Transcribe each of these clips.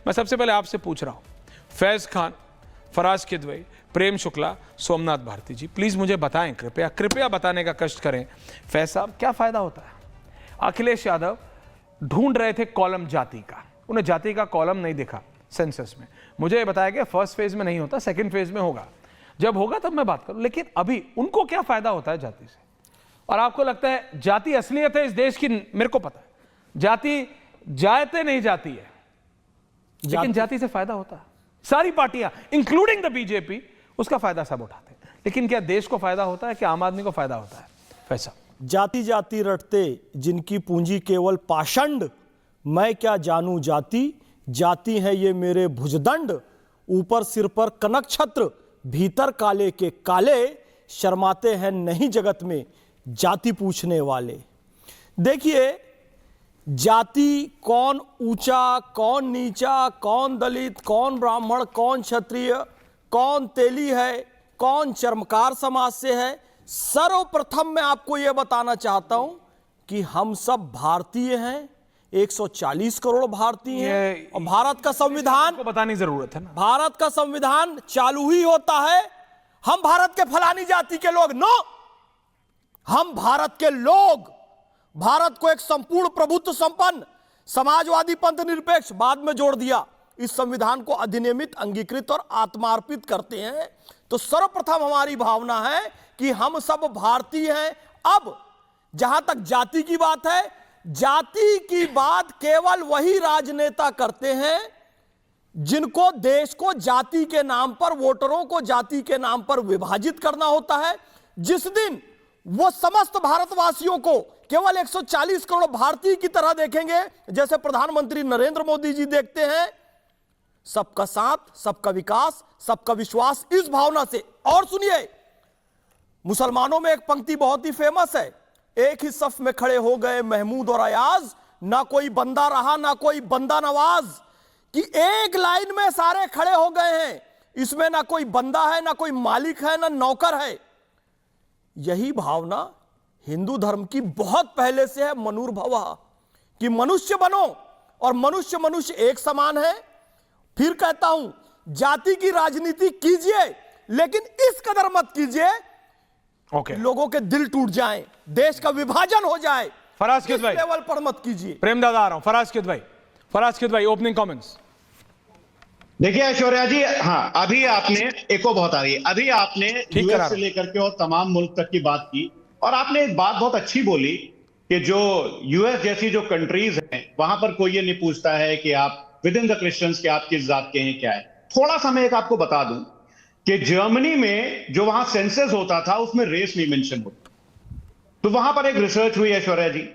मैं सबसे पहले आपसे पूछ रहा हूं, फैज खान, फराज किदवई, प्रेम शुक्ला, सोमनाथ भारती जी, प्लीज मुझे बताएं, कृपया कृपया बताने का कष्ट करें। फैज साहब, क्या फायदा होता है? अखिलेश यादव ढूंढ रहे थे कॉलम जाति का, उन्हें जाति का कॉलम नहीं दिखा सेंसस में। मुझे बताया गया फर्स्ट फेज में नहीं होता, सेकंड फेज में होगा, जब होगा तब मैं बात करूं। लेकिन अभी उनको क्या फायदा होता है जाति से? और आपको लगता है जाति असलियत है इस देश की? मेरे को पता है जाति जायते नहीं जाती है, लेकिन जाति से फायदा होता है। सारी पार्टियां इंक्लूडिंग द बीजेपी उसका फायदा सब उठाते हैं, लेकिन क्या देश को फायदा होता है? क्या आम आदमी को फायदा होता है? पैसा जाति जाति रटते जिनकी पूंजी केवल पाषंड, मैं क्या जानूं जाति, जाति है ये मेरे भुजदंड, ऊपर सिर पर कनक छत्र, भीतर काले के काले, शर्माते हैं नहीं जगत में जाति पूछने वाले। देखिए, जाति कौन ऊंचा, कौन नीचा, कौन दलित, कौन ब्राह्मण, कौन क्षत्रिय, कौन तेली है, कौन चर्मकार समाज से है, सर्वप्रथम मैं आपको यह बताना चाहता हूं कि हम सब भारतीय हैं, 140 करोड़ भारतीय हैं। और भारत का संविधान को बताने की जरूरत है ना, भारत का संविधान चालू ही होता है हम भारत के फलानी जाति के लोग, नो, हम भारत के लोग, भारत को एक संपूर्ण प्रभुत्व संपन्न समाजवादी पंथ निरपेक्ष बाद में जोड़ दिया, इस संविधान को अधिनियमित, अंगीकृत और आत्मार्पित करते हैं। तो सर्वप्रथम हमारी भावना है कि हम सब भारतीय हैं। अब जहां तक जाति की बात है, जाति की बात केवल वही राजनेता करते हैं जिनको देश को जाति के नाम पर, वोटरों को जाति के नाम पर विभाजित करना होता है। जिस दिन वो समस्त भारतवासियों को केवल 140 करोड़ भारतीय की तरह देखेंगे, जैसे प्रधानमंत्री नरेंद्र मोदी जी देखते हैं, सबका साथ, सबका विकास, सबका विश्वास, इस भावना से। और सुनिए, मुसलमानों में एक पंक्ति बहुत ही फेमस है, एक ही सफ में खड़े हो गए महमूद और अयाज, ना कोई बंदा रहा ना कोई बंदा नवाज, कि एक लाइन में सारे खड़े हो गए हैं, इसमें ना कोई बंदा है, ना कोई मालिक है, ना नौकर है। यही भावना हिंदू धर्म की बहुत पहले से है, मनुर्भवः, कि मनुष्य बनो और मनुष्य मनुष्य एक समान है। फिर कहता हूं, जाति की राजनीति कीजिए, लेकिन इस कदर मत कीजिए लोगों के दिल टूट जाएं, देश का विभाजन हो जाए। फराज किदवई लेवल पर मत कीजिए। प्रेम दादा आ रहा हूं, फराज किदवई ओपनिंग कमेंट्स। देखिए ऐश्वर्या जी, हाँ, अभी आपने एको बहुत आ रही है, अभी आपने यूएस से लेकर के और तमाम मुल्क तक की बात की, और आपने एक बात बहुत अच्छी बोली कि जो यूएस जैसी जो कंट्रीज हैं वहां पर कोई ये नहीं पूछता है कि आप विद इन द क्रिश्चियंस के आप किस जात के हैं, क्या है। थोड़ा सा मैं एक आपको बता दूं कि जर्मनी में जो वहां सेंसस होता था उसमें रेस नहीं मेंशन होता। तो वहां पर एक रिसर्च हुई ऐश्वर्या जी,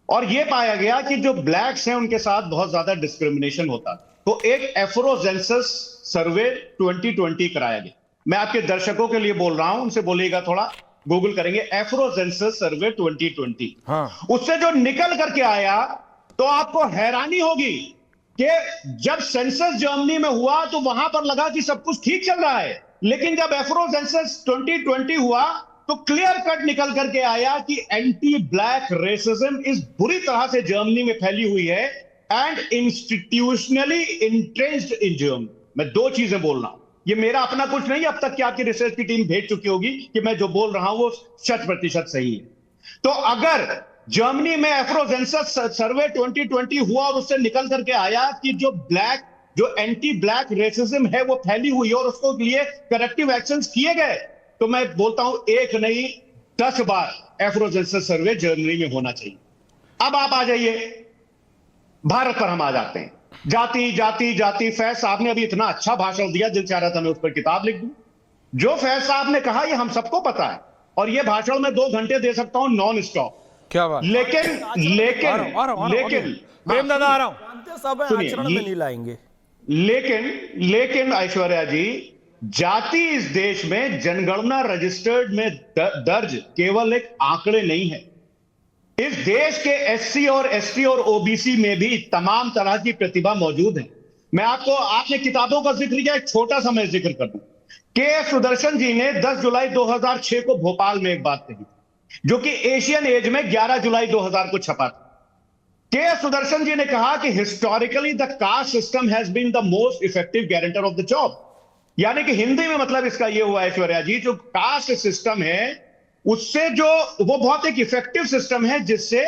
और यह पाया गया कि जो ब्लैक्स हैं उनके साथ बहुत ज्यादा डिस्क्रिमिनेशन होता। तो एक एफ्रोसेंसस सर्वे 2020 कराया गया। मैं आपके दर्शकों के लिए बोल रहा हूं, उनसे बोलिएगा, थोड़ा गूगल करेंगे एफ्रोसेंसस सर्वे 2020। हाँ। उससे जो निकल करके आया तो आपको हैरानी होगी कि जब सेंसस जर्मनी में हुआ तो वहां पर लगा कि सब कुछ ठीक चल रहा है, लेकिन जब एफ्रोसेंसस 2020 हुआ तो क्लियर कट निकल करके आया कि एंटी ब्लैक रेसिज्म इस बुरी तरह से जर्मनी में फैली हुई है and institutionally entrenched in Germany. मैं दो चीजें बोल रहा हूं, ये मेरा अपना कुछ नहीं, अब तक की आपकी रिसर्च की टीम भेज चुकी होगी कि मैं जो बोल रहा हूं वो 100% सही है। तो अगर जर्मनी में एफ्रोसेंसस सर्वे 2020 हुआ और उससे निकल करके आया कि जो एंटी ब्लैक रेसिज्म है वो फैली हुई है और उसको लिए करेक्टिव एक्शंस किए गए, तो मैं बोलता हूं एक नहीं 10 बार एफ्रोसेंसस सर्वे जर्मनी में होना चाहिए। अब आप आ जाइए भारत पर, हम आ जाते हैं। जाति जाति जाति, फैज साहब ने अभी इतना अच्छा भाषण दिया, दिल चाह रहा था मैं उस पर किताब लिख दूं। जो फैज साहब ने कहा ये हम सबको पता है, और ये भाषण मैं 2 घंटे दे सकता हूं नॉन स्टॉप। क्या बात। लेकिन प्रेम दादा आ रहा हूं, जानते सब आचरण में नहीं लाएंगे। लेकिन ऐश्वर्या जी, जाति इस देश में जनगणना रजिस्टर्ड में दर्ज केवल एक आंकड़े नहीं है। इस देश के एससी और एसटी और ओबीसी में भी तमाम तरह की प्रतिभा मौजूद है। मैं आपने किताबों का जिक्र किया, एक छोटा सा मैं जिक्र कर दूं। के सुदर्शन जी ने 10 जुलाई 2006 को भोपाल में एक बात कही, जो कि एशियन एज में 11 जुलाई 2000 को छपा था। के सुदर्शन जी ने कहा कि historically the caste system has been the most effective guarantor of the job. यानी कि हिंदी में मतलब इसका यह हुआ ऐश्वर्या जी, जो कास्ट सिस्टम है उससे जो वो बहुत एक इफेक्टिव सिस्टम है जिससे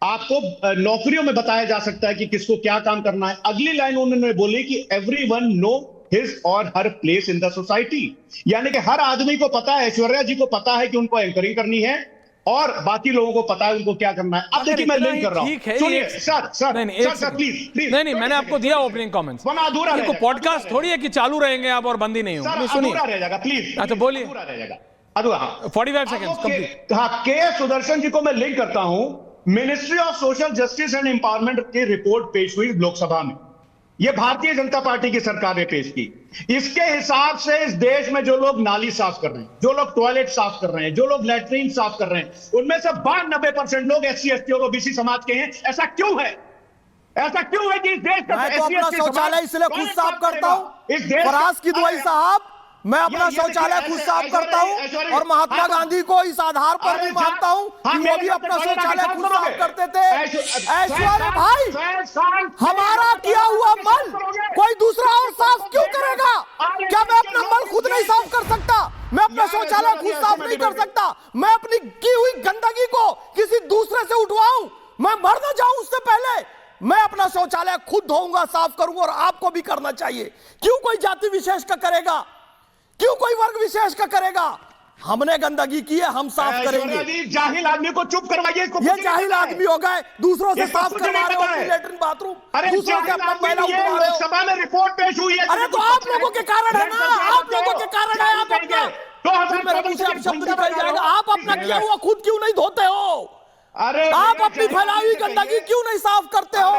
आपको नौकरियों में बताया जा सकता है कि किसको क्या काम करना है। अगली लाइन उन्होंने बोली कि एवरीवन नो हिज और हर प्लेस इन द सोसाइटी। यानी कि हर आदमी को पता है, ऐश्वर्या जी को पता है कि उनको एंकरिंग करनी है और बाकी लोगों को पता है उनको क्या करना है। अब देखिए मैं लिंक कर रहा हूं, सुनिए सर प्लीज। नहीं मैंने आपको दिया ओपनिंग कमेंट्स, अधूरा ये पॉडकास्ट थोड़ी है कि चालू रहेंगे आप और बंद ही नहीं होंगे। सुनिए, अधूरा रह जाएगा प्लीज। अच्छा बोलिए, अधूरा रह जाएगा, अधूरा। 45 सेकंड्स कंप्लीट। हाँ, के सुदर्शन जी को मैं लिंक करता हूं, ministry of social justice and empowerment की रिपोर्ट पेश हुई लोकसभा में। यह भारतीय जनता पार्टी की सरकार ने पेश की। इसके हिसाब से इस देश में जो लोग नाली साफ कर रहे हैं, जो लोग टॉयलेट साफ कर रहे हैं, जो लोग लैट्रीन साफ कर रहे हैं, उनमें से 92% लोग SC ST और OBC समाज के हैं। ऐसा क्यों है? ऐसा क्यों है कि इस देश का मैं तो अपना शौचालय इसलिए खुद साफ करता हूं, इस देश फराज की दुआई साहब, मैं अपना शौचालय खुद साफ करता हूं और महात्मा गांधी को इस आधार पर भी मानता हूं कि वो भी अपना शौचालय खुद साफ करते थे। ऐश्वर्या भाई, हमारा किया हुआ मल कोई दूसरा और साफ क्यों करेगा? क्या मैं अपना मल खुद नहीं साफ कर सकता? मैं अपना शौचालय खुद साफ नहीं कर सकता? मैं अपनी की हुई गंदगी को किसी दूसरे से उठवाऊं? मैं मर ना जाऊं उससे पहले मैं अपना शौचालय खुद धोऊंगा, साफ करूंगा, और आपको भी करना चाहिए। क्यों कोई जाति विशेष का करेगा? क्यों कोई वर्ग विशेष का करेगा? हमने गंदगी की है, हम साफ करेंगे। जाहिल आदमी को चुप करवाइए। ये जाहिल आदमी हो गए, दूसरों से साफ करवा रहे हो लेटरिन बाथरूम, दूसरों से अपना मैला उठवा रहे हो। सभा में रिपोर्ट पेश हुई है। अरे तो आप लोगों के कारण है ना, आप लोगों के कारण है। आप अपना मेरे मुंह से अब शब्द निकल जाएगा, आप अपना किया हुआ खुद क्यों नहीं धोते हो? अरे आप अपनी फैलाई हुई गंदगी क्यों नहीं साफ करते हो?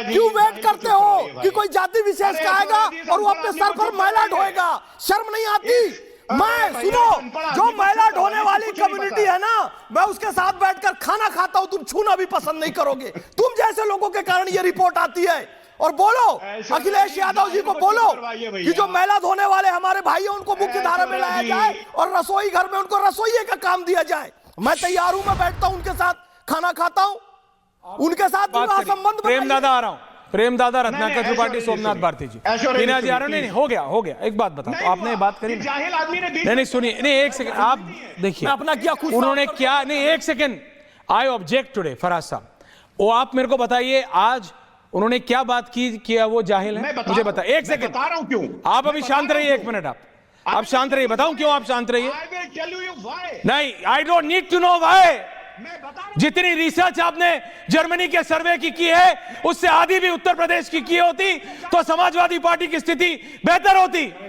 क्यों वेट करते हो कि कोई जाति विशेष का आएगा और वो अपने सर पर मैला ढोएगा? शर्म नहीं आती? मैं सुनो, जो मैला ढोने वाली कम्युनिटी है ना, मैं उसके साथ बैठकर खाना खाता हूं, तुम छूना भी पसंद नहीं करोगे। तुम जैसे लोगों के कारण ये रिपोर्ट आती है। और बोलो अखिलेश यादव जी को बोलो कि जो मैला धोने वाले हमारे भाई हैं उनको मुख्य धारा में लाया जाए और रसोई घर में उनको रसोइये का काम दिया जाए। मैं तैयार हूं, मैं बैठता हूं उनके साथ, खाना खाता हूं, उनके साथ संबंध। प्रेम दादा आ रहा हूं, प्रेम दादा, रत्नाकर त्रिपाठी, सोमनाथ भारती जी, मीना जी आ रहे। नहीं हो गया। एक बात बताओ, तो आपने बात करी, जाहिल आदमी ने नहीं सुनिए, नहीं एक सेकंड आप देखिए अपना क्या खुद उन्होंने क्या, नहीं एक second, I object today Faraz साहब, वो आप मेरे को बताइए आज उन्होंने क्या बात की, किया वो जाहिल है? मुझे बताइए, एक सेकंड बता रहा हूं क्यों। आप अभी शांत रहिए, 1 मिनट आप शांत रहिए, बताऊं क्यों आप शांत रहिए? नहीं, I don't need to know why. जितनी रिसर्च आपने जर्मनी के सर्वे की है उससे आधी भी उत्तर प्रदेश की होती तो समाजवादी पार्टी की स्थिति बेहतर होती।